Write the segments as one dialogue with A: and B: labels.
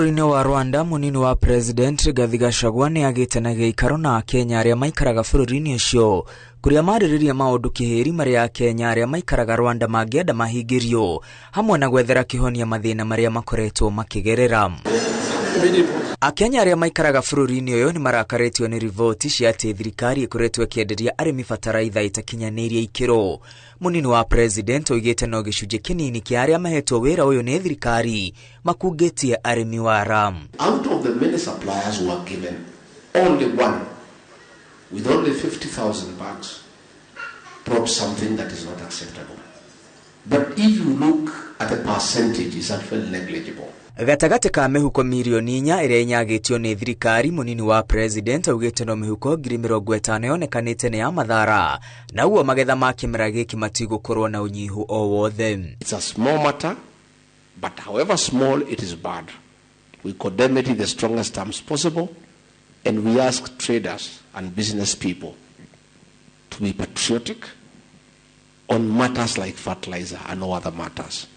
A: Bũrũri-inĩ wa Rwanda, munini wa President Rigathi nĩ agĩte na gĩikaro na Kenya arĩa maikaraga bũrũri-inĩ ũcio kũrĩa marĩrĩria maũndũ kĩhĩri marĩa Kenya arĩa maikaraga Rwanda mangĩenda mahingĩrio hamwe na gwethera kĩhonia mathĩna marĩa makoretwo makĩgerera. Akenya arĩa maikaraga bũrũri-inĩ ũyũ nĩ marakarĩtio nĩ riboti cia atĩ thirikari ĩkoretwo ĩkĩenderia arĩmi bataraitha ĩtakinyanĩirie ikĩro. Munini wa President oigĩte no gĩcunjĩ kĩnini kĩa arĩa mahetwo wĩra ũyũ nĩ thirikari makungĩtie arĩmi wara.
B: Out of the many suppliers who are given, only one with only 50,000 bags brought something that is not acceptable. But if you look at the percentage, it's actually negligible.
A: Gatagatĩ ka mĩhuko milioni 4 ĩrĩa inyagĩtio nĩ thirikari, munini wa President augĩte no mĩhuko 50,000 yonekanĩte nĩ ya mathaara, na uo magetha ma kĩmera gĩkĩ matigũkorwo na ũnyihu o wothe.
B: It's a small matter, but however small, it is bad. We condemn it in the strongest terms possible, and we ask traders and business people to be patriotic on matters like fertilizer and no other matters.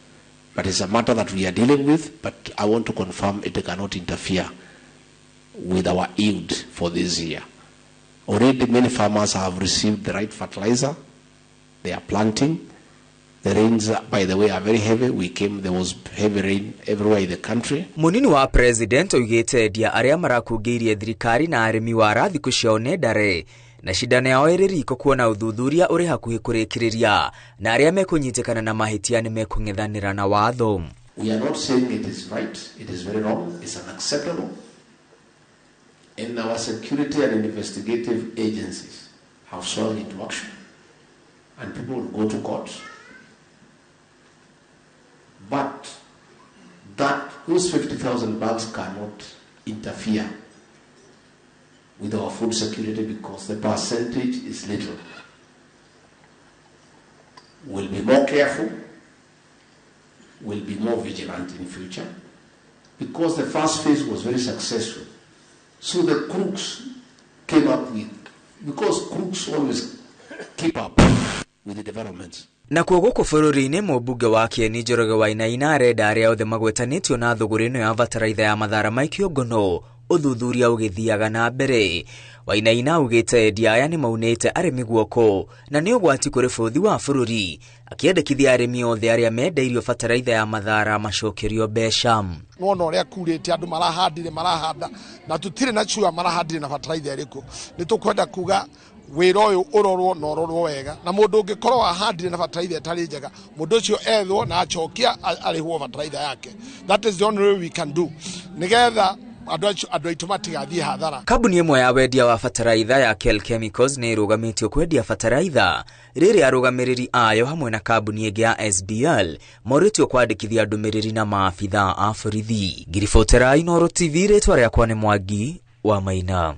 B: But it's a matter that we are dealing with, but I want to confirm it cannot interfere with our yield for this year. Already many farmers have received the right fertilizer. They are planting. The rains, by the way, are very heavy. There was heavy rain everywhere in the country.
A: Munini wa President oigĩte endia arĩa marakungĩirie thirikari na arĩmi wara thikũ ciao nĩ ndare, na cindano yao ĩrĩ riko kuona ũthuthuria ũrĩ hakuhĩ kũrĩkĩrĩria na arĩa mekũnyitĩkana na mahĩtia nĩ mekũng'ethanĩra na watho.
B: We are not saying it is right, it is very wrong, it's unacceptable. And our security and investigative agencies have swung into action, and people will go to court. But those 50,000 bags cannot interfere with our food security because the percentage is little. We'll be more careful, we'll be more vigilant in future, because the first phase was very successful. So the crooks came up with, because crooks always keep up with the developments.
A: Na gũkũ bũrũri-inĩ mũmbunge wa Kieni Njoroge Wainaina arenda arĩa othe magwetanĩtio na thũgũrĩ ĩno ya bataraitha ya mathaara maikio ngono ũthuthuria ũgĩthiaga na mbere. Wainaina augĩte endia aya nĩ maunĩte arĩmi guoko na nĩ ũgwati kũrĩ bũrũri wa bũrũri, akĩendekithia arĩmi othe arĩa mendeirio bataraitha ya mathaara macokerio mbeca.
C: Wona ũrĩa kurĩte andũ marahanda na tũtirĩ na chua marahandire na bataraitha ĩrĩkũ. Nĩ tũkwenda kuga wĩra ũyũ ũrorwo na ũrorwo wega, na mũndũ ũngĩkorwo ahandire na bataraitha ĩtarĩ njega, mũndũ ũcio ethwo na acokia arĩhwo bataraitha yake. That is the only way we can do. Nĩgetha andũ aitũ matigathiĩ hathara. Kambuni ĩmwe ya wendia wa bataraitha ya Kel Chemicals nĩ ĩrũgamĩtio kwendia bataraitha. Rĩrĩ arũgamĩrĩri ayo hamwe na kambuni ĩngĩ ya SBL morĩtio kwandĩkithia ndũmĩrĩri na maabithaa a borithi. Ngiribotera Inooro TV, rĩtwa rĩakwa nĩ Mwangi wa Maina.